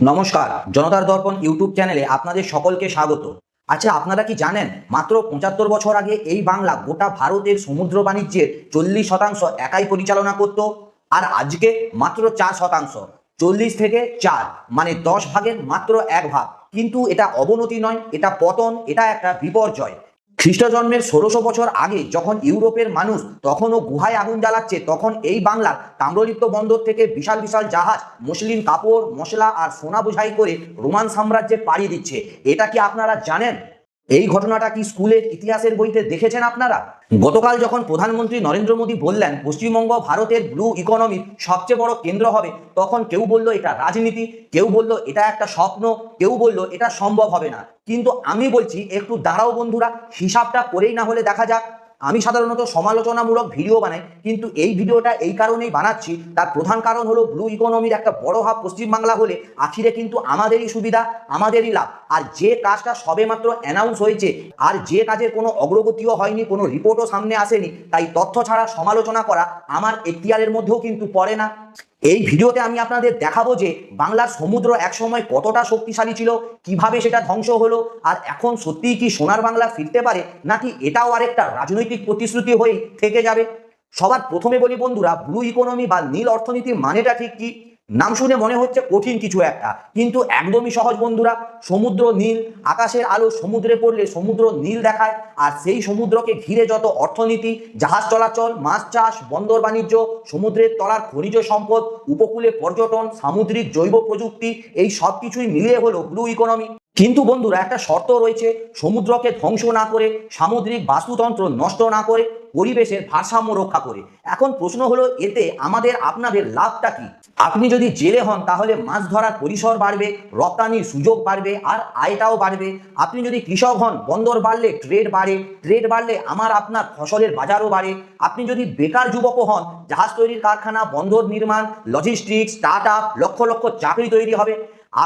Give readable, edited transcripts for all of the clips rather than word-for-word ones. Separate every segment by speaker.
Speaker 1: নমস্কার, জনতার দর্পণ ইউটিউব চ্যানেলে আপনাদের সকলকে স্বাগত। আচ্ছা, আপনারা কি জানেন মাত্র ৭৫ বছর আগে এই বাংলা গোটা ভারতের সমুদ্র বাণিজ্যের ৪০% একাই পরিচালনা করত, আর আজকে মাত্র ৪%। ৪০ থেকে ৪ মানে ১০ ভাগের মাত্র ১ ভাগ। কিন্তু এটা অবনতি নয়, এটা পতন, এটা একটা বিপর্যয়। খ্রিস্ট জন্মের ১৬০০ বছর আগে যখন ইউরোপের মানুষ তখনও গুহায় আগুন জ্বালাচ্ছে, তখন এই বাংলার তাম্রলিপ্ত বন্দর থেকে বিশাল বিশাল জাহাজ মসলিন কাপড়, মশলা আর সোনা বোঝাই করে রোমান সাম্রাজ্যে পাড়ি দিচ্ছে। এটা কি আপনারা জানেন? এই ঘটনাটা কি স্কুলের ইতিহাসের বইতে দেখেছেন আপনারা? গতকাল যখন প্রধানমন্ত্রী নরেন্দ্র মোদী বললেন পশ্চিমবঙ্গ ভারতের ব্লু ইকোনমির সবচেয়ে বড় কেন্দ্র হবে, তখন কেউ বলল এটা রাজনীতি, কেউ বলল এটা একটা স্বপ্ন, কেউ বলল এটা সম্ভব হবে না। কিন্তু আমি বলছি একটু দাঁড়াও বন্ধুরা, হিসাবটা করেই না হলে দেখা যাক। আমি সাধারণত সমালোচনামূলক ভিডিও বানাই, কিন্তু এই ভিডিওটা এই কারণেই বানাচ্ছি, তার প্রধান কারণ হলো ব্লু ইকোনমির একটা বড় হাব পশ্চিমবাংলা হলে আখিরে কিন্তু আমাদেরই সুবিধা, আমাদেরই লাভ। আর যে কাজটা সবেমাত্র অ্যানাউন্স হয়েছে, আর যে কাজের কোনো অগ্রগতিও হয়নি, কোনো রিপোর্টও সামনে আসেনি, তাই তথ্য ছাড়া সমালোচনা করা আমার এখতিয়ারের মধ্যেও কিন্তু পড়ে না। এই ভিডিওতে আমি আপনাদের দেখাবো যে বাংলার সমুদ্র একসময় কতটা শক্তিশালী ছিল, কিভাবে সেটা ধ্বংস হলো, আর এখন সত্যিই কি সোনার বাংলা ফিরতে পারে, নাকি এটাও আরেকটা রাজনৈতিক প্রতিশ্রুতি হয়েই থেকে যাবে। সবার প্রথমে বলি বন্ধুরা, ব্লু ইকোনমি বা নীল অর্থনীতির মানেটা ঠিক কি? নাম শুনে মনে হচ্ছে কঠিন কিছু একটা, কিন্তু একদমই সহজ বন্ধুরা। সমুদ্র নীল, আকাশের আলো সমুদ্রে পড়লে সমুদ্র নীল দেখায়, আর সেই সমুদ্রকে ঘিরে যত অর্থনীতি, জাহাজ চলাচল, মাছ চাষ, বন্দর বাণিজ্য, সমুদ্রের তলার খনিজ সম্পদ, উপকূলে পর্যটন, সামুদ্রিক জৈব প্রযুক্তি, এই সব কিছুই মিলিয়ে হলো ব্লু ইকোনমি। কিন্তু বন্ধুরা একটা শর্ত রয়েছে, সমুদ্রকে ধ্বংস না করে, সামুদ্রিক বাস্তুতন্ত্র নষ্ট না করে, পরিবেশের ভারসাম্য রক্ষা করে। এখন প্রশ্ন হলো, এতে আমাদের আপনাদের লাভটা কি? আপনি যদি জেলে হন তাহলে মাছ ধরার পরিসর বাড়বে, রপ্তানির সুযোগ বাড়বে, আর আয়টাও বাড়বে। আপনি যদি কৃষক হন, বন্দর বাড়লে ট্রেড বাড়ে, ট্রেড বাড়লে আমার আপনার ফসলের বাজারও বাড়ে। আপনি যদি বেকার যুবকও হন, জাহাজ তৈরির কারখানা, বন্দর নির্মাণ, logistics, start up, lakh lakh চাকরি তৈরি হবে।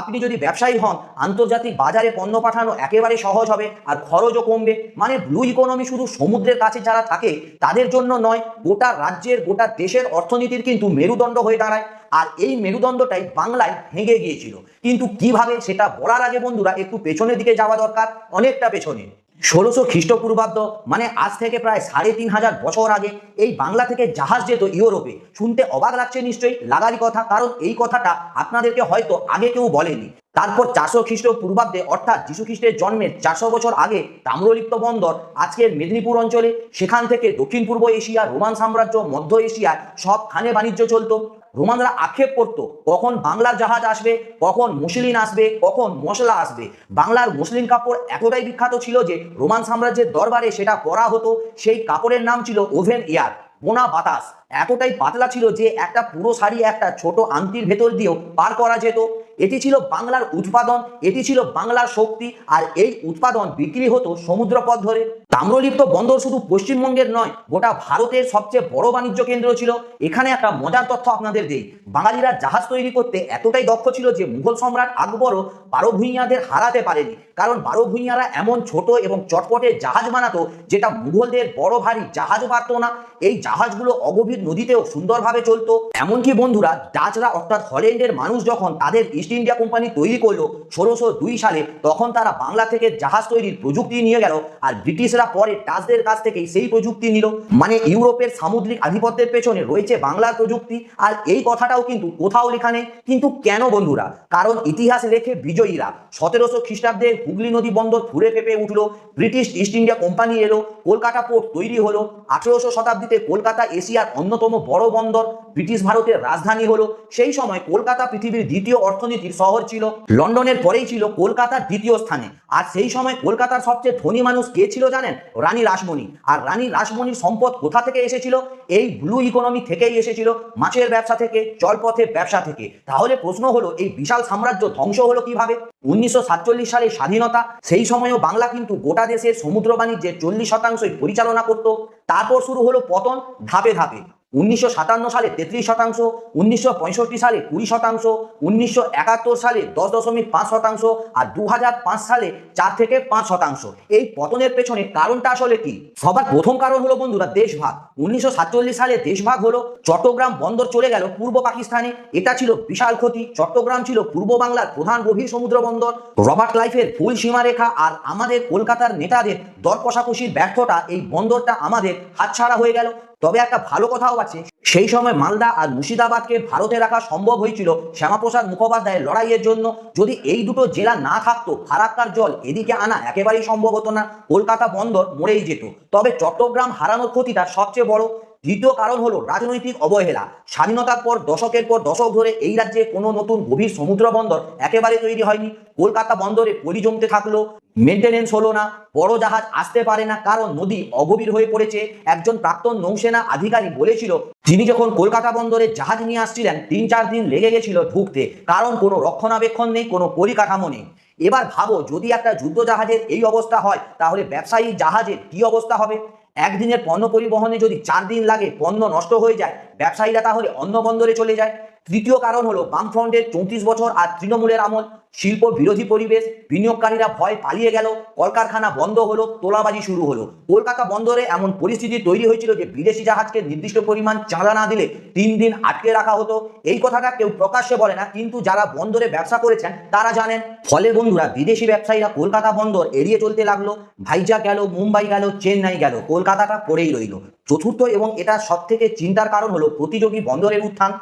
Speaker 1: আপনি যদি ব্যবসায়ী হন, আন্তর্জাতিক বাজারে পণ্য পাঠানো একেবারে সহজ হবে, আর খরচও কমবে। মানে ব্লু ইকোনমি শুধু সমুদ্রের কাছে যারা থাকে তাদের জন্য নয়, গোটা রাজ্যের, গোটা দেশের অর্থনীতির কিন্তু মেরুদণ্ড হয়ে দাঁড়ায়। আর এই মেরুদণ্ডটাই বাংলায় ভেঙে গিয়েছিল। কিন্তু কিভাবে সেটা বলার আগে বন্ধুরা একটু পেছনের দিকে যাওয়া দরকার, অনেকটা পেছনে। ১৬০০ খ্রিস্টপূর্বাব্দ মানে আজ থেকে প্রায় ৩৫০০ বছর আগে এই বাংলা থেকে জাহাজ যেত ইউরোপে। শুনতে অবাক লাগছে নিশ্চয়ই, লাগারই কথা, কারণ এই কথাটা আপনাদেরকে হয়তো আগে কেউ বলেনি। তারপর ৪০০ খ্রিস্টপূর্বাব্দে অর্থাৎ যীশু খ্রিস্টের জন্মের ৪০০ বছর আগে তাম্রলিপ্ত বন্দর আজকের মেদিনীপুর অঞ্চলে, সেখান থেকে দক্ষিণ পূর্ব এশিয়া, রোমান সাম্রাজ্য, মধ্য এশিয়ার সবখানে বাণিজ্য চলতো। রোমানরা আক্ষেপ করতো কখন বাংলার জাহাজ আসবে, কখন মুসলিন আসবে, কখন মশলা আসবে। বাংলার মুসলিন কাপড় এতটাই বিখ্যাত ছিল যে রোমান সাম্রাজ্যের দরবারে সেটা পরা হতো। সেই কাপড়ের নাম ছিল ওভেন এয়ার, বোনা বাতাস। এতটাই পাতলা ছিল যে একটা পুরো শাড়ি একটা ছোট আংটির ভেতর দিয়েও পার করা যেত। এটি ছিল বাংলার উৎপাদন, এটি ছিল বাংলার শক্তি, আর এই উৎপাদন বিক্রি হতো সমুদ্রপথ ধরে। তাম্রলিপ্ত বন্দর শুধু পশ্চিমবঙ্গের নয়, গোটা ভারতের সবচেয়ে বড় বাণিজ্য কেন্দ্র ছিল। এখানে একটা মজার তথ্য আপনাদের দেই, বাঙালিরা জাহাজ তৈরি করতে এতটাই দক্ষ ছিল যে মুঘল সম্রাট আকবরও বারো ভূঁইয়াদের হারাতে পারেনি। কারণ বারো ভূঁইয়ারা এমন ছোট এবং চটপটে জাহাজ বানাতো যেটা মুঘলদের বড় ভারী জাহাজও পারত না। এই জাহাজগুলো অগভীর নদীতেও সুন্দরভাবে চলতো। এমনকি বন্ধুরা ডাচরা অর্থাৎ হল্যান্ডের মানুষ যখন তাদের ইস্ট ইন্ডিয়া কোম্পানি তৈরি করলো ১৬০২ সালে, তখন তারা বাংলা থেকে জাহাজ তৈরির প্রযুক্তি নিয়ে গেল, আর ব্রিটিশরা পরে ডাচদের কাছ থেকেই সেই প্রযুক্তি নিল। মানে ইউরোপের সামুদ্রিক আধিপত্যের পেছনে রয়েছে বাংলার প্রযুক্তি। আর এই কথাটাও কিন্তু কোথাও লেখা নেই। কিন্তু কেন বন্ধুরা? কারণ ইতিহাস লেখে বিজয়ীরা। ১৭০০ খ্রিস্টাব্দে হুগলি নদী বন্দর ফুরে ফেপে উঠলো, ব্রিটিশ ইস্ট ইন্ডিয়া কোম্পানি এলো, কলকাতা পোর্ট তৈরি হলো। ১৮০০ শতাব্দীতে কলকাতা এশিয়ার অন্যতম বড় বন্দর, ব্রিটিশ ভারতের রাজধানী হলো। সেই সময় কলকাতা পৃথিবীর দ্বিতীয় অর্থনীতির শহর ছিল, লন্ডনের পরেই ছিল কলকাতার দ্বিতীয় স্থানে। আর সেই সময় কলকাতার সবচেয়ে ধনী মানুষ কে ছিল জানেন? রানী রাসমণি। আর রানী রাসমণির সম্পদ কোথা থেকে এসেছিল? এই ব্লু ইকোনমি থেকেই এসেছিল, মাছের ব্যবসা থেকে, জলপথে ব্যবসা থেকে। তাহলে প্রশ্ন হলো, এই বিশাল সাম্রাজ্য ধ্বংস হলো কিভাবে? ১৯৪৭ সালে স্বাধীনতা, সেই সময়ও বাংলা কিন্তু গোটা দেশের সমুদ্র বাণিজ্যের ৪০% পরিচালনা করত। তারপর শুরু হলো পতন ধাপে ধাপে। 1957 সালে 33%, 1965 সালে 20%, 1971 সালে 10.5% আর 2005 সালে 4 থেকে 5%। এই পতনের পেছনে কারণটা আসলে কি? সবার প্রথম কারণ হলো বন্ধুরা দেশভাগ। 1947 সালে দেশভাগ হলো, চট্টগ্রাম বন্দর চলে গেল পূর্ব পাকিস্তানে। এটা ছিল বিশাল ক্ষতি। চট্টগ্রাম ছিল পূর্ব বাংলার প্রধান গভীর সমুদ্র বন্দর। রবার্ট ক্লাইভের ভুল সীমারেখা আর আমাদের কলকাতার নেতাদের দর কষাকষির ব্যর্থতা এই বন্দরটা আমাদের হাতছাড়া হয়ে গেল। তবে একটা ভালো কথাও আছে, সেই সময় মালদা আর মুর্শিদাবাদকে ভারতে রাখা সম্ভব হয়েছিল শ্যামাপ্রসাদ মুখোপাধ্যায়ের লড়াইয়ের জন্য। যদি এই দুটো জেলা না থাকতো, ফারাক্কার জল এদিকে আনা একেবারেই সম্ভব হতো না, কলকাতা বন্দর মরেই যেত। তবে চট্টগ্রাম হারানোর ক্ষতিটা সবচেয়ে বড়। দ্বিতীয় কারণ হলো রাজনৈতিক অবহেলা। স্বাধীনতার পর দশকের পর দশক ধরে এই রাজ্যে কোনো নতুন গভীর সমুদ্র বন্দর একেবারে তৈরি হয়নি। কলকাতা বন্দরে পলি জমতে থাকলো, মেনটেনেন্স হলো না, বড় জাহাজ আসতে পারে না, কারণ নদী অগভীর হয়ে পড়েছে। একজন প্রাক্তন নৌসেনা আধিকারিক বলেছিল, তিনি যখন কলকাতা বন্দরে জাহাজ নিয়ে আসছিলেন 3-4 দিন লেগে গেছিল ঢুকতে, কারণ কোনো রক্ষণাবেক্ষণ নেই, কোনো পরিকাঠামো নেই। এবার ভাবো, যদি একটা যুদ্ধ জাহাজের এই অবস্থা হয়, তাহলে ব্যবসায়িক জাহাজের কি অবস্থা হবে? একদিনের পণ্য পরিবহনে যদি 4 দিন লাগে, পণ্য নষ্ট হয়ে যায়, ব্যবসায়ীরা তাহলে অন্য বন্দরে চলে যায়। তৃতীয় কারণ হলো বামফ্রন্টের 34 বছর আর তৃণমূলের আমল। শিল্প বিরোধী পরিবেশ, বিনিয়োগকারীরা ভয় পালিয়ে গেল, কলকারখানা বন্ধ হলো, তোলাবাজি শুরু হলো। কলকাতা বন্দরে এমন পরিস্থিতি তৈরি হয়েছিল যে বিদেশি জাহাজকে নির্দিষ্ট পরিমাণ চাঁদা না দিলে 3 দিন আটকে রাখা হতো। এই কথাটা কেউ প্রকাশ্যে বলে না, কিন্তু যারা বন্দরে ব্যবসা করেছেন তারা জানেন। ফলে বন্ধুরা, বিদেশি ব্যবসায়ীরা কলকাতা বন্দর এড়িয়ে চলতে লাগলো। ভাইজাগ গেল, মুম্বাই গেল, চেন্নাই গেল, কলকাতাটা পড়েই রইল। চতুর্থ এবং এটা সব থেকে চিন্তার কারণ হলো প্রতিযোগী বন্দরের উত্থান।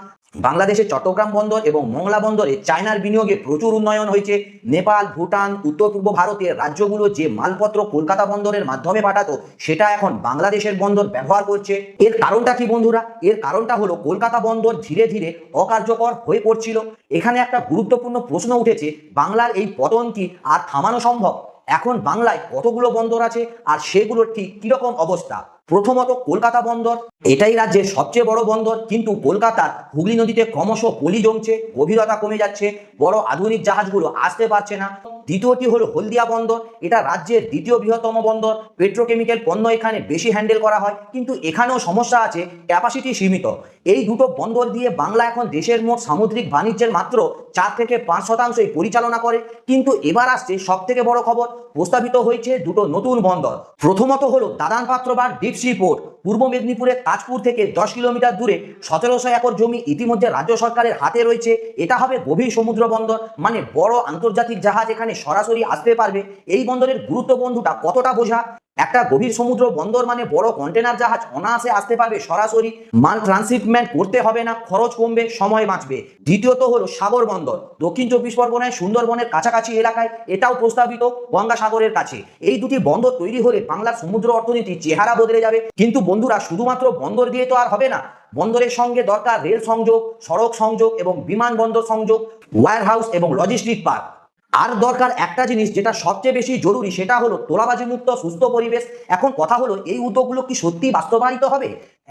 Speaker 1: বাংলাদেশের চট্টগ্রাম বন্দর এবং মংলা বন্দরে চায়নার বিনিয়োগে প্রচুর উন্নয়ন হয়েছে। নেপাল, ভুটান, উত্তর পূর্ব ভারতের রাজ্যগুলো যে মালপত্র কলকাতা বন্দরের মাধ্যমে পাঠাতো, সেটা এখন বাংলাদেশের বন্দর ব্যবহার করছে। এর কারণটা কি বন্ধুরা? এর কারণটা হলো কলকাতা বন্দর ধীরে ধীরে অকার্যকর হয়ে পড়ছিল। এখানে একটা গুরুত্বপূর্ণ প্রশ্ন উঠেছে, বাংলার এই পতন কি আর থামানো সম্ভব? এখন বাংলায় কতগুলো বন্দর আছে আর সেগুলোর ঠিক কিরকম অবস্থা? প্রথমত, কলকাতা বন্দর এটাই রাজ্যের সবচেয়ে বড় বন্দর, কিন্তু কলকাতার হুগলি নদীতে ক্রমশ পলি জমছে, গভীরতা কমে যাচ্ছে, বড় আধুনিক জাহাজগুলো আসতে পারছে না। দ্বিতীয়টি হলো হলদিয়া বন্দর। এটা রাজ্যের দ্বিতীয় বৃহত্তম বন্দর। পেট্রোকেমিক্যাল পণ্য এখানে বেশি হ্যান্ডেল করা হয়, কিন্তু এখানেও সমস্যা আছে, ক্যাপাসিটি সীমিত। এই দুটো বন্দর দিয়ে বাংলা এখন দেশের মোট সামুদ্রিক বাণিজ্যের মাত্র 4 থেকে 5% পরিচালনা করে। কিন্তু এবার আসছে সব থেকে বড় খবর, প্রস্তাবিত হয়েছে দুটো নতুন বন্দর। প্রথমত হলো দাদান পাত্র বা ডিপ সি পোর্ট। পূর্ব মেদিনীপুরের তাজপুর থেকে 10 কিলোমিটার দূরে 1700 একর জমি ইতিমধ্যে রাজ্য সরকারের হাতে রয়েছে। এটা হবে গভীর সমুদ্র বন্দর, মানে বড় আন্তর্জাতিক জাহাজ এখানে সরাসরি আসতে পারবে। এই বন্দরের গুরুত্ব বন্ধুটা কতটা বোঝা? একটা গভীর সমুদ্র বন্দর মানে বড় কন্টেনার জাহাজ অনায়াসে আসতে পারবে সরাসরি, মাল ট্রান্সশিপমেন্ট করতে হবে না, খরচ কমবে, সময় বাঁচবে। দ্বিতীয়ত হলো সাগর বন্দর। দক্ষিণ 24 পরগনায় সুন্দরবনের কাছাকাছি এলাকায়, এটাও প্রস্তাবিত গঙ্গাসাগরের কাছে। এই দুটি বন্দর তৈরি হলে বাংলার সমুদ্র অর্থনীতি চেহারা বদলে যাবে। কিন্তু বন্ধুরা, শুধুমাত্র বন্দর দিয়ে তো আর হবে না। বন্দরের সঙ্গে দরকার রেল সংযোগ, সড়ক সংযোগ এবং বিমানবন্দর সংযোগ, ওয়্যার হাউস এবং লজিস্টিক পার্ক। আর দরকার একটা জিনিস, যেটা সবচেয়ে বেশি জরুরি, সেটা হলো তোলাবাজি মুক্ত সুস্থ পরিবেশ। এখন কথা হলো, এই উদ্যোগগুলো কি সত্যি বাস্তবায়িত হবে?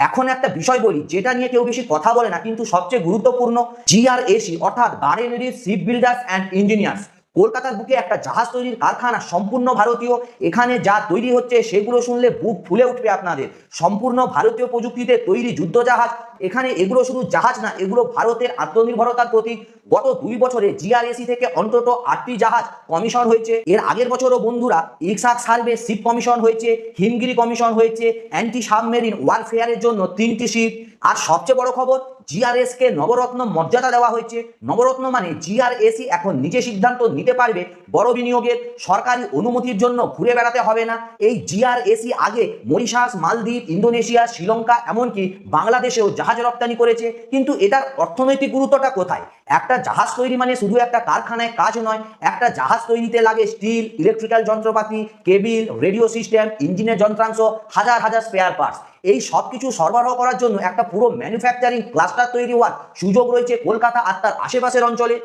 Speaker 1: এখন একটা বিষয় বলি, যেটা নিয়ে কেউ বেশি কথা বলে না, কিন্তু সবচেয়ে গুরুত্বপূর্ণ, জিআরএসি অর্থাৎ গার্ডেনারি শিপ বিল্ডার্স অ্যান্ড ইঞ্জিনিয়ার্স। কলকাতার বুকে একটা জাহাজ তৈরির কারখানা, সম্পূর্ণ ভারতীয়। এখানে যা তৈরি হচ্ছে সেগুলো শুনলে বুক ফুলে উঠবে আপনাদের। সম্পূর্ণ ভারতীয় প্রযুক্তিতে তৈরি যুদ্ধ জাহাজ। এখানে এগুলো শুধু জাহাজ না, এগুলো ভারতের আত্মনির্ভরতার প্রতীক। গত 2 বছরে জিআরএসি থেকে অন্তত 8টি জাহাজ কমিশন হয়েছে। এর আগের বছরও বন্ধুরা ইকসাক সার্ভে শিপ কমিশন হয়েছে, হিমগিরি কমিশন হয়েছে, অ্যান্টি সাবমেরিন ওয়ারফেয়ারের জন্য 3টি শিপ। আর সবচেয়ে বড় খবর, জিআরএস কে নবরত্ন মর্যাদা দেওয়া হয়েছে। নবরত্ন মানে জিআরএসি এখন নিজে সিদ্ধান্ত নিতে পারবে বড় বিনিয়োগের, সরকারি অনুমতির জন্য ঘুরে বেড়াতে হবে না। এই জিআরএসি আগে মরিশাস, মালদ্বীপ, ইন্দোনেশিয়া, শ্রীলঙ্কা, এমনকি বাংলাদেশেও জাহাজ রপ্তানি করেছে। কিন্তু এটার অর্থনৈতিক গুরুত্বটা কোথায়? একটা জাহাজ তৈরি মানে শুধু একটা কারখানায় কাজ নয়। একটা জাহাজ তৈরিতে লাগে স্টিল, ইলেকট্রিক্যাল যন্ত্রপাতি, কেবিল, রেডিও সিস্টেম, ইঞ্জিনের যন্ত্রাংশ, হাজার হাজার স্পেয়ার পার্টস। এই সব কিছু সরবরাহ করার জন্য একটা পুরো ম্যানুফ্যাকচারিং ক্লাস্টার তৈরি হওয়ার সুযোগ রয়েছে কলকাতা আর তার আশেপাশের অঞ্চলে।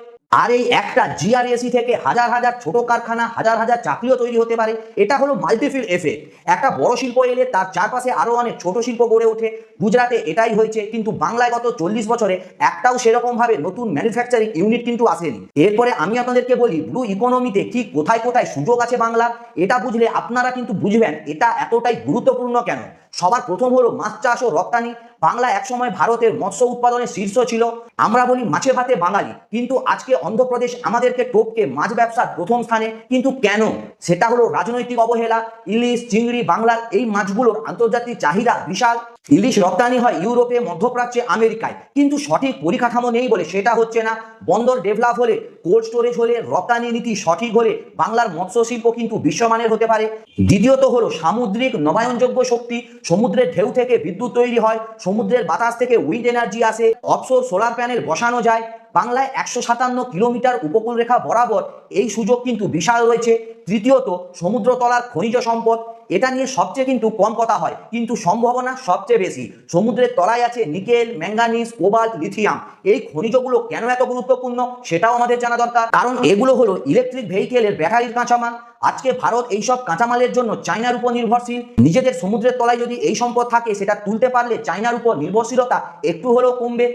Speaker 1: আর এই একটা জিআরএসি থেকে হাজার হাজার ছোট কারখানা, হাজার হাজার চাকরিও তৈরি হতে পারে। এটা হলো মাল্টিফিল এফেক্ট। একটা বড় শিল্প এলে তার চারপাশে আরো অনেক ছোট শিল্প গড়ে ওঠে। গুজরাটে এটাই হয়েছে, কিন্তু বাংলায় গত 40 বছরে একটাও সেরকম ভাবে নতুন ম্যানুফ্যাকচারিং ইউনিট কিন্তু আসেনি। এরপরে আমি আপনাদেরকে বলি, ব্লু ইকোনমিতে ঠিক কোথায় কোথায় সুযোগ আছে বাংলার। এটা বুঝলে আপনারা কিন্তু বুঝবেন এটা এতটাই গুরুত্বপূর্ণ কেন। সবার প্রথম হলো মাছ চাষ ও রপ্তানি। বাংলা একসময় ভারতের মৎস্য উৎপাদনের শীর্ষ ছিল। আমরা বলি মাছে ভাতে বাঙালি, কিন্তু আজকে অন্ধ্রপ্রদেশ আমাদেরকে টপকে মাছ ব্যবসার প্রথম স্থানে। কিন্তু কেন? সেটা হলো রাজনৈতিক অবহেলা। ইলিশ, চিংড়ি, বাংলার এই মাছগুলোর আন্তর্জাতিক চাহিদা বিশাল। ইলিশ রপ্তানি হয় ইউরোপে, মধ্যপ্রাচ্যে, আমেরিকায়, কিন্তু সঠিক পরিকাঠামো নেই বলে সেটা হচ্ছে না। বন্দর ডেভেলপ হলে, কোল্ড স্টোরেজ হলে, রপ্তানি নীতি সঠিক হলে বাংলার মৎস্য শিল্প কিন্তু বিশ্বমানের হতে পারে। দ্বিতীয়ত হলো সামুদ্রিক নবায়নযোগ্য শক্তি। সমুদ্রের ঢেউ থেকে বিদ্যুৎ তৈরি হয়, সমুদ্রের বাতাস থেকে উইন্ড এনার্জি আসে, অফশোর সোলার প্যানেল বসানো যায়। বাংলায় 157 কিলোমিটার উপকূল রেখা বরাবর এই সুযোগ কিন্তু বিশাল রয়েছে। তৃতীয়ত সমুদ্রতলার খনিজ সম্পদ। এটা নিয়ে সবচেয়ে কিন্তু কম কথা হয়, কিন্তু সম্ভাবনা সবচেয়ে বেশি। সমুদ্রের তলায় আছে নিকেল, ম্যাঙ্গানিজ, কোবাল্ট, লিথিয়াম। এই খনিজগুলো কেন এত গুরুত্বপূর্ণ সেটাও আমাদের জানা দরকার, কারণ এগুলো হলো ইলেকট্রিক ভেহিকেলের ব্যাটারির কাঁচামাল। আজকে ভারত এইসব কাঁচামালের জন্য চায়নার উপর নির্ভরশীল। নিজেদের সমুদ্রের তলায় যদি এই সম্পদ থাকে, সেটা তুলতে পারলে চায়নার উপর নির্ভরশীলতা একটু হলেও কমবে।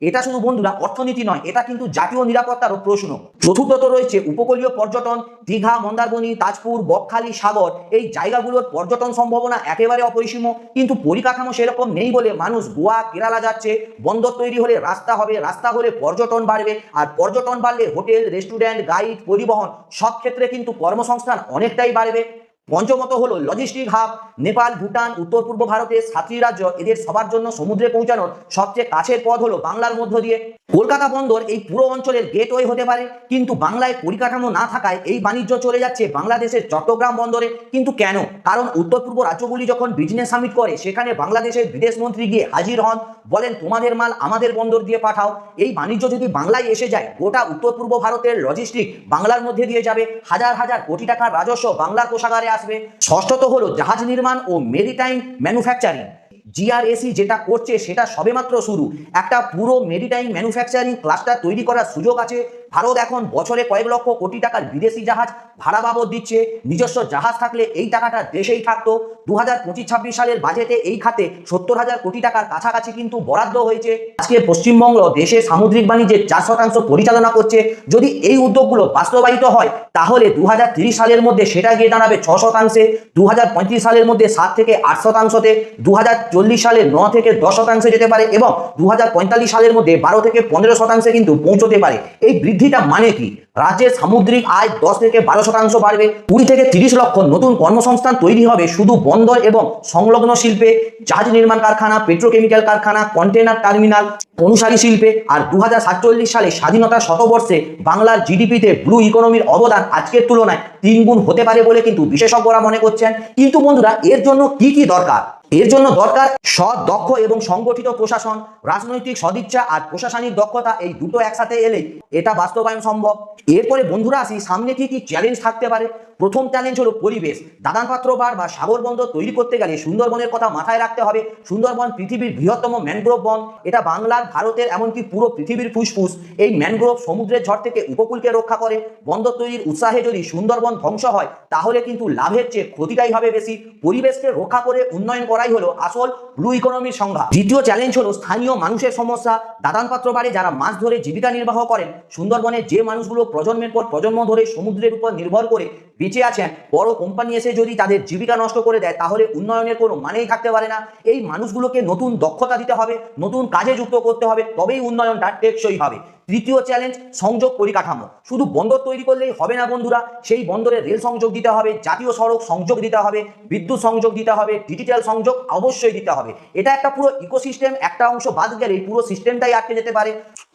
Speaker 1: এটা শুধু বন্ধুরা অর্থনীতি নয়, এটা কিন্তু জাতীয় নিরাপত্তারও প্রশ্ন। চতুর্থত রয়েছে উপকূলীয় পর্যটন। দীঘা, মন্দারমণি, তাজপুর, বকখালি, সাগর, এই জায়গাগুলোর পর্যটন সম্ভাবনা একেবারে অপরিসীম, কিন্তু পরিকাঠামো সেরকম নেই বলে মানুষ গোয়া, কেরালা যাচ্ছে। বন্দর তৈরি হলে রাস্তা হবে, রাস্তা হলে পর্যটন বাড়বে, আর পর্যটন বাড়লে হোটেল, রেস্টুরেন্ট, গাইড, পরিবহন সব ক্ষেত্রে কিন্তু কর্মসংস্থান অনেকটাই বাড়বে। পঞ্চমত হলো লজিস্টিক হাব। নেপাল, ভুটান, উত্তর পূর্ব ভারতের 7টি রাজ্য, এদের সবার জন্য সমুদ্রে পৌঁছানোর সবচেয়ে কাছের পথ হলো বাংলার মধ্য দিয়ে। কলকাতা বন্দর এই পুরো অঞ্চলের গেটওয়ে হতে পারে, কিন্তু বাংলায় পরিকাঠামো না থাকায় এই বাণিজ্য চলে যাচ্ছে বাংলাদেশের চট্টগ্রাম বন্দরে। কিন্তু কেন? কারণ উত্তর পূর্ব রাজ্যগুলি যখন বিজনেস সামিট করে, সেখানে বাংলাদেশের বিদেশ মন্ত্রী গিয়ে হাজির হন, বলেন তোমাদের মাল আমাদের বন্দর দিয়ে পাঠাও। এই বাণিজ্য যদি বাংলায় এসে যায়, গোটা উত্তর পূর্ব ভারতের লজিস্টিক বাংলার মধ্যে দিয়ে যাবে। হাজার হাজার কোটি টাকার রাজস্ব বাংলার কোষাগারে আসবে। ষষ্ঠত হলো জাহাজ নির্মাণ ও মেরিটাইম ম্যানুফ্যাকচারিং। জিআরএসি যেটা করছে সেটা সবেমাত্র শুরু। একটা পুরো মেরিটাইম ম্যানুফ্যাকচারিং ক্লাস্টার তৈরি করার সুযোগ আছে। ভারত এখন বছরে কয়েক লক্ষ কোটি টাকার বিদেশি জাহাজ ভাড়া বাবদ দিচ্ছে। নিজস্ব জাহাজ থাকলে এই টাকাটা দেশেই থাকতো। 2025-26 সালের বাজেটে এই খাতে 70,000 কোটি টাকার কাছাকাছি কিন্তু বরাদ্দ হয়েছে। আজকে পশ্চিমবঙ্গ দেশে সামুদ্রিক বাণিজ্যের 4% পরিচালনা করছে। যদি এই উদ্যোগগুলো বাস্তবায়িত হয়, তাহলে 2030 সালের মধ্যে সেটা গিয়ে দাঁড়াবে 6%, 2035 সালের মধ্যে 7 থেকে 8%, 2040 সালে 9 থেকে 10% যেতে পারে, এবং 2045 সালের মধ্যে 12 থেকে 15% কিন্তু পৌঁছতে পারে। এই বৃদ্ধিটা মানে কি? রাজ্যের সামুদ্রিক আয় 10 থেকে 12% বাড়বে। 20 থেকে 30 লক্ষ নতুন কর্মসংস্থান তৈরি হবে শুধু বন্দর এবং সংলগ্ন শিল্পে। জাহাজ নির্মাণ কারখানা, পেট্রোকেমিক্যাল কারখানা, কন্টেনার টার্মিনাল, অনুসারী শিল্পে। আর 2047 সালে স্বাধীনতা শতবর্ষে বাংলার জিডিপিতে ব্লু ইকোনমির অবদান আজকের তুলনায় 3 গুণ হতে পারে বলে কিন্তু বিশেষজ্ঞরা মনে করছেন। কিন্তু বন্ধুরা, এর জন্য কি কি দরকার? এর জন্য দরকার সৎ, দক্ষ এবং সংগঠিত প্রশাসন। রাজনৈতিক সদিচ্ছা আর প্রশাসনিক দক্ষতা, এই দুটো একসাথে এলেই এটা বাস্তবায়ন সম্ভব। এরপরে বন্ধুরা আসি, সামনে কি কি চ্যালেঞ্জ থাকতে পারে। প্রথম চ্যালেঞ্জ হলো পরিবেশ। দাদান পাত্র বার বা সাগর বন্দর তৈরি করতে গেলে সুন্দরবনের কথা মাথায় রাখতে হবে। সুন্দরবন পৃথিবীর বৃহত্তম ম্যানগ্রোভ বন। এটা বাংলার, ভারতের, এমনকি পুরো পৃথিবীর ফুসফুস। এই ম্যানগ্রোভ সমুদ্রের ঝড় থেকে উপকূলকে রক্ষা করে। বন্দর তৈরির উৎসাহে যদি সুন্দরবন ধ্বংস হয়, তাহলে কিন্তু লাভের চেয়ে ক্ষতিটাই হবে বেশি। পরিবেশকে রক্ষা করে উন্নয়ন করাই হলো আসল ব্লু ইকোনমির সংজ্ঞা। দ্বিতীয় চ্যালেঞ্জ হলো স্থানীয় মানুষের সমস্যা। দাদান পাত্র বারে যারা মাছ ধরে জীবিকা নির্বাহ করেন, সুন্দরবনের যে মানুষগুলো প্রজন্মের পর প্রজন্ম ধরে সমুদ্রের উপর নির্ভর করে বেঁচে আছেন, বড় কোম্পানি এসে যদি তাদের জীবিকা নষ্ট করে দেয়, তাহলে উন্নয়নের কোনো মানেই থাকতে পারে না। এই মানুষগুলোকে নতুন দক্ষতা দিতে হবে, নতুন কাজে যুক্ত করতে হবে, তবেই উন্নয়নটা টেকসই হবে। তৃতীয় চ্যালেঞ্জ সংযোগ পরিকাঠামো। শুধু বন্দর তৈরি করলেই হবে না বন্ধুরা, সেই বন্দরে রেল সংযোগ দিতে হবে, জাতীয় সড়ক সংযোগ দিতে হবে, বিদ্যুৎ সংযোগ দিতে হবে, ডিজিটাল সংযোগ অবশ্যই দিতে হবে। এটা একটা পুরো ইকোসিস্টেম, একটা অংশ বাদ গেলে পুরো সিস্টেমটাই আটকে যেতে পারে।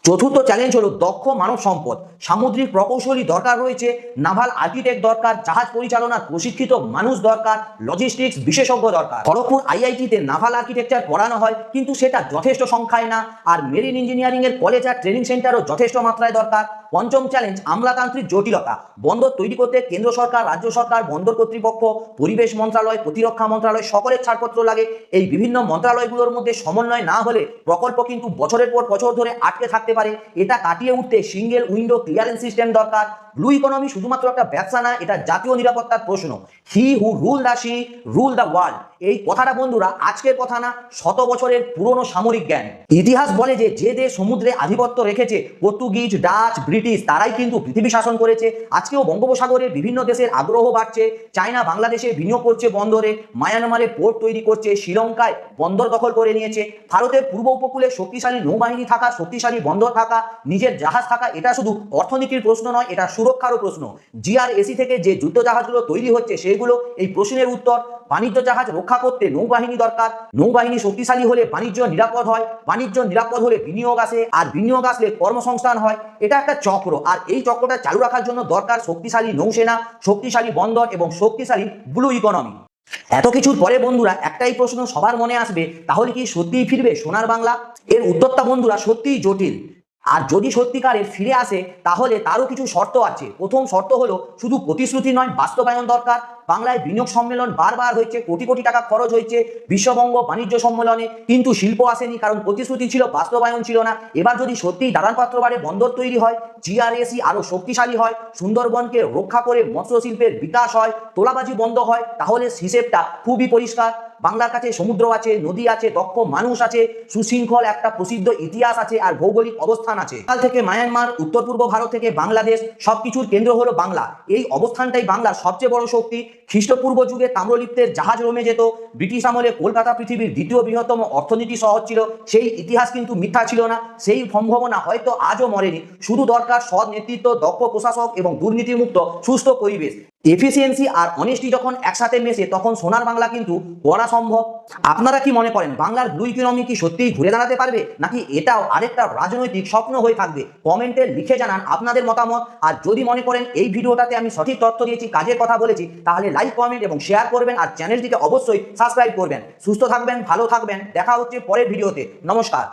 Speaker 1: চতুর্থ চ্যালেঞ্জ হলো দক্ষ মানব সম্পদ। সামুদ্রিক প্রকৌশলী দরকার রয়েছে, নাভাল আর্কিটেক্ট দরকার, জাহাজ পরিচালনার প্রশিক্ষিত মানুষ দরকার, লজিস্টিক্স বিশেষজ্ঞ দরকার। খড়গপুর আইআইটিতে নাভাল আর্কিটেকচার পড়ানো হয়, কিন্তু সেটা যথেষ্ট সংখ্যায় না। আর মেরিন ইঞ্জিনিয়ারিং এর কলেজ আর ট্রেনিং সেন্টারও যথেষ্ট মাত্রায় দরকার। পঞ্চম চ্যালেঞ্জ আমলাতান্ত্রিক জটিলতা। বন্দর তৈরি করতে কেন্দ্র সরকার, রাজ্য সরকার, বন্দর কর্তৃপক্ষ, পরিবেশ মন্ত্রণালয়, প্রতিরক্ষা মন্ত্রণালয় সকলের ছাড়পত্র লাগে। এই বিভিন্ন মন্ত্রণালয়গুলোর মধ্যে সমন্বয় না হলে প্রকল্প কিন্তু বছরের পর বছর ধরে আটকে থাকতে পারে। এটা কাটিয়ে উঠতে সিঙ্গেল উইন্ডো ক্লিয়ারেন্স সিস্টেম দরকার। ব্লু ইকোনমি শুধুমাত্র একটা ব্যবসা না, এটা জাতীয় নিরাপত্তার প্রশ্ন। He who rule the sea rule the world. এই কথাটা বন্ধুরা আজকের কথা না, শত বছরের পুরনো সামরিক জ্ঞান। ইতিহাস বলে যে যে দেশ সমুদ্রে আধিপত্য রেখেছে, পর্তুগিজ, ডাচ, ব্রিটিশ, তারাই কিন্তু পৃথিবী শাসন করেছে। আজকেও বঙ্গোপসাগরে বিভিন্ন দেশের আগ্রহ বাড়ছে। চায়না বাংলাদেশে বিনিয়োগ করছে বন্দরে, মায়ানমারে পোর্ট তৈরি করছে, শ্রীলঙ্কায় বন্দর দখল করে নিয়েছে। ভারতের পূর্ব উপকূলে শক্তিশালী নৌবাহিনী থাকা, শক্তিশালী বন্দর থাকা, নিজের জাহাজ থাকা, এটা শুধু অর্থনীতির প্রশ্ন নয়, এটা সুরক্ষারও প্রশ্ন। জিআরএসি থেকে যে যুদ্ধ জাহাজগুলো তৈরি হচ্ছে সেগুলো এই প্রশ্নের উত্তর। বাণিজ্য জাহাজ রক্ষা করতে নৌবাহিনী দরকার, নৌবাহিনী শক্তিশালী হলে বাণিজ্য নিরাপদ হয়, বাণিজ্য নিরাপদ হলে বিনিয়োগ আসে, আর বিনিয়োগ আসলে কর্মসংস্থান হয়। এটা একটা চক্র, আর এই চক্রটা চালু রাখার জন্য দরকার শক্তিশালী নৌসেনা, শক্তিশালী বন্দর এবং শক্তিশালী ব্লু ইকোনমি। এত কিছুর পরে বন্ধুরা একটাই প্রশ্ন সবার মনে আসবে, তাহলে কি সত্যিই ফিরবে সোনার বাংলা? এর উত্তরটা বন্ধুরা সত্যিই জটিল। আর যদি সত্যিকারের ফিরে আসে তাহলে তারও কিছু শর্ত আছে। প্রথম শর্ত হলো শুধু প্রতিশ্রুতি নয়, বাস্তবায়ন দরকার। বাংলায় বিনিয়োগ সম্মেলন বারবার হয়েছে, কোটি কোটি টাকা খরচ হয়েছে বিশ্ববঙ্গ বাণিজ্য সম্মেলনে, কিন্তু শিল্প আসেনি, কারণ প্রতিশ্রুতি ছিল, বাস্তবায়ন ছিল না। এবার যদি সত্যিই দালানপত্র বাড়ে, বন্দর তৈরি হয়, জিআরএসি আরো শক্তিশালী হয়, সুন্দরবনকে রক্ষা করে মৎস্য শিল্পের বিকাশ হয়, তোলাবাজি বন্ধ হয়, তাহলে হিসেবটা খুবই পরিষ্কার। বাংলার কাছে সমুদ্র আছে, নদী আছে, দক্ষ মানুষ আছে, সুশৃঙ্খল একটা প্রসিদ্ধ ইতিহাস আছে, আর ভৌগোলিক অবস্থান আছে। কাল থেকে মায়ানমার, উত্তর পূর্ব ভারত থেকে বাংলাদেশ, সবকিছুর কেন্দ্র হলো বাংলা। এই অবস্থানটাই বাংলার সবচেয়ে বড় শক্তি। খ্রিস্টপূর্ব যুগে তাম্রলিপ্তের জাহাজ রমে যেত, ব্রিটিশ আমলে কলকাতা পৃথিবীর দ্বিতীয় বৃহত্তম অর্থনীতি শহর ছিল। সেই ইতিহাস কিন্তু মিথ্যা ছিল না, সেই সম্ভাবনা হয়তো আজও মরেনি। শুধু দরকার সৎ নেতৃত্ব, দক্ষ প্রশাসক এবং দুর্নীতিমুক্ত সুস্থ পরিবেশ। এফিসিয়েন্সি আর অনেস্টি যখন একসাথে মেশে তখন সোনার বাংলা কিন্তু গড়া সম্ভব। আপনারা কি মনে করেন বাংলার ব্লু ইকোনমি কি সত্যিই ঘুরে দাঁড়াতে পারবে, নাকি এটাও আরেকটা রাজনৈতিক স্বপ্ন হয়ে থাকবে? কমেন্টে লিখে জানান আপনাদের মতামত। আর যদি মনে করেন এই ভিডিওটাতে আমি সঠিক তথ্য দিয়েছি, কাজের কথা বলেছি, তাহলে লাইক, কমেন্ট এবং শেয়ার করবেন, আর চ্যানেলটিকে অবশ্যই সাবস্ক্রাইব করবেন। সুস্থ থাকবেন, ভালো থাকবেন, দেখা হচ্ছে পরের ভিডিওতে। নমস্কার।